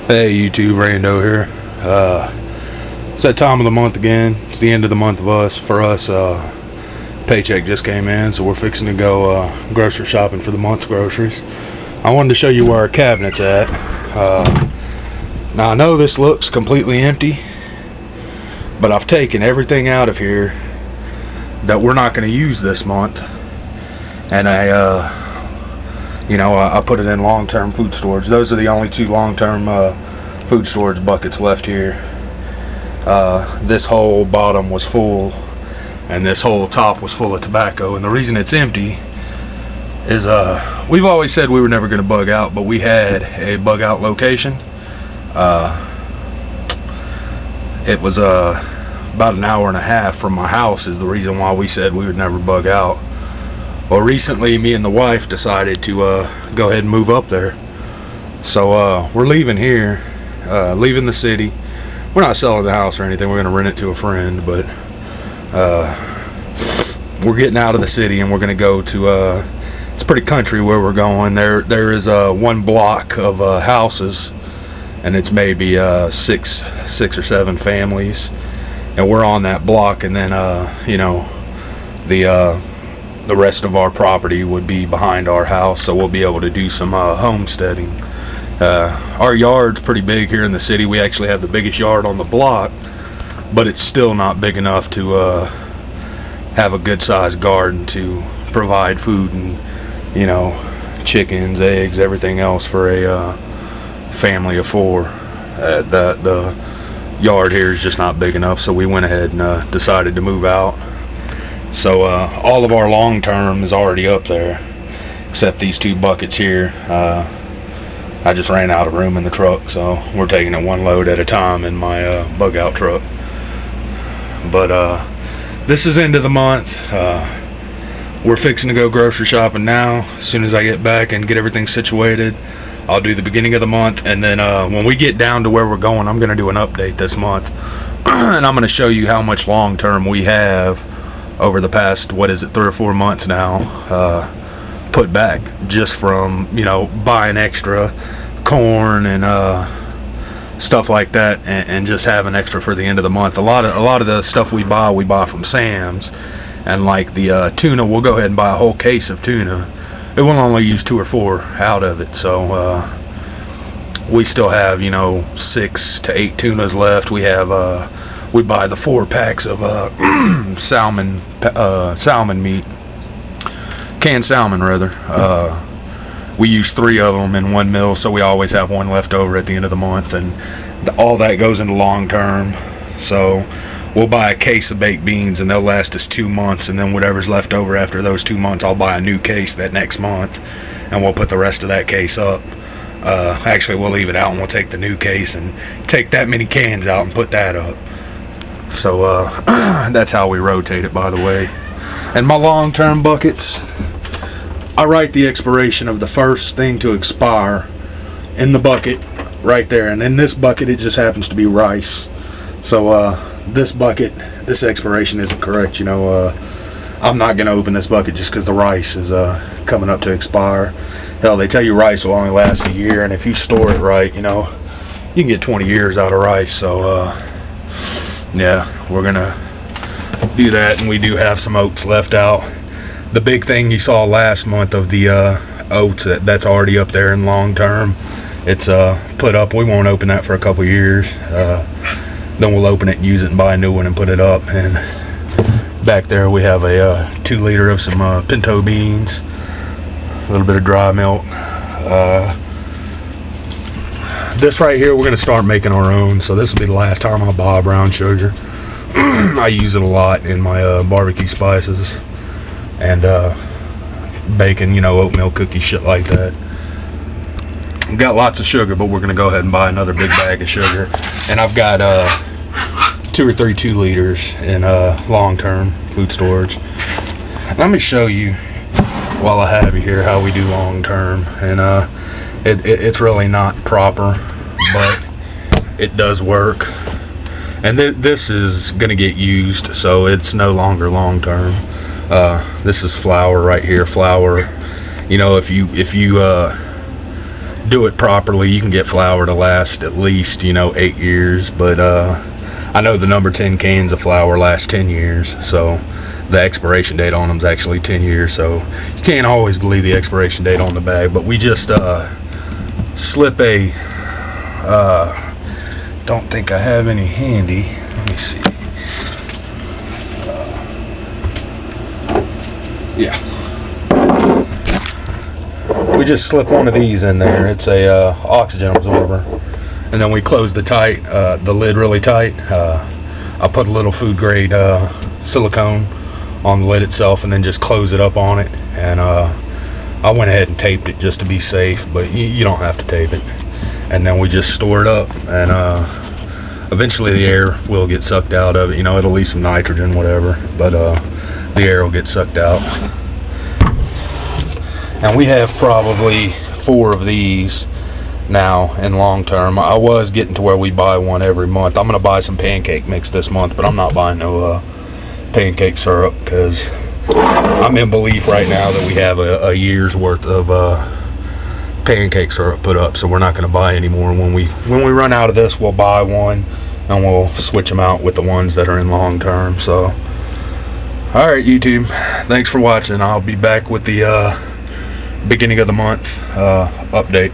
Hey YouTube, Rando here. It's that time of the month again. It's the end of the month for us. Paycheck just came in, so we're fixing to go grocery shopping for the month's groceries. I wanted to show you where our cabinet's at. Now I know this looks completely empty, but I've taken everything out of here that we're not going to use this month, and I put it in long-term food storage. Those are the only two long-term food storage buckets left here. This whole bottom was full, and this whole top was full of tobacco. And the reason it's empty is we've always said we were never going to bug out, but we had a bug out location. It was about an hour and a half from my house is the reason why we said we would never bug out. Well, recently me and the wife decided to go ahead and move up there. So we're leaving here, leaving the city. We're not selling the house or anything. We're going to rent it to a friend, but we're getting out of the city and we're going to go to it's pretty country where we're going. There is one block of houses, and it's maybe six or seven families, and we're on that block. And then the rest of our property would be behind our house, so we'll be able to do some homesteading. Our yard's pretty big here in the city. We actually have the biggest yard on the block, but it's still not big enough to have a good sized garden to provide food and chickens, eggs, everything else for a family of four. The yard here is just not big enough, so we went ahead and decided to move out. So all of our long term is already up there, except these two buckets here. I just ran out of room in the truck, so we're taking it one load at a time in my bug out truck. But this is end of the month. We're fixing to go grocery shopping now. As soon as I get back and get everything situated, I'll do the beginning of the month, and then when we get down to where we're going, I'm going to do an update this month, and I'm going to show you how much long term we have over the past, 3 or 4 months now, put back just from buying extra corn and stuff like that, and just having extra for the end of the month. A lot of the stuff we buy from Sam's, and like the tuna, we'll go ahead and buy a whole case of tuna. It will only use 2 or 4 out of it, so we still have 6 to 8 tunas left. We buy the 4 packs of salmon meat, canned salmon rather. We use 3 of them in 1 meal, so we always have 1 left over at the end of the month, and all that goes into long term. So we'll buy a case of baked beans, and they'll last us 2 months, and then whatever's left over after those 2 months, I'll buy a new case that next month, and we'll put the rest of that case up. Actually, we'll leave it out, and we'll take the new case and take that many cans out and put that up. So that's how we rotate it, by the way. And my long-term buckets, I write the expiration of the first thing to expire in the bucket right there. And in this bucket, it just happens to be rice. So this bucket, this expiration isn't correct. I'm not going to open this bucket just because the rice is coming up to expire. Hell, they tell you rice will only last a year, and if you store it right, you can get 20 years out of rice. So yeah, we're gonna do that, and we do have some oats left out. The big thing you saw last month of the oats, that's already up there in long term. It's put up. We won't open that for a couple years. Then we'll open it and use it and buy a new one and put it up. And back there we have a 2 liter of some pinto beans, a little bit of dry milk. This right here, we're going to start making our own, so this will be the last time I'll buy brown sugar. I use it a lot in my barbecue spices and bacon, oatmeal cookies, shit like that. I've got lots of sugar, but we're going to go ahead and buy another big bag of sugar. And I've got 2 or 3 2 liters in long-term food storage. Let me show you, while I have you here, how we do long-term. And it's really not proper, but it does work. And this is going to get used, so it's no longer long term. This is flour right here. Flour, if you do it properly, you can get flour to last at least, 8 years, but I know the number 10 cans of flour last 10 years, so the expiration date on them is actually 10 years, so you can't always believe the expiration date on the bag. But we just slip a, don't think I have any handy, let me see, yeah. We just slip one of these in there. It's a oxygen absorber, and then we close the lid really tight. I put a little food grade silicone on the lid itself, and then just close it up on it. And I went ahead and taped it just to be safe, but you don't have to tape it. And then we just store it up, and eventually the air will get sucked out of it. It'll leave some nitrogen, whatever, but the air will get sucked out. And we have probably 4 of these now in long term. I was getting to where we buy one every month. I'm going to buy some pancake mix this month, but I'm not buying no pancake syrup, because I'm in belief right now that we have a year's worth of pancake syrup put up, so we're not going to buy any more. When we run out of this, we'll buy one, and we'll switch them out with the ones that are in long term. So, alright YouTube, thanks for watching. I'll be back with the beginning of the month update.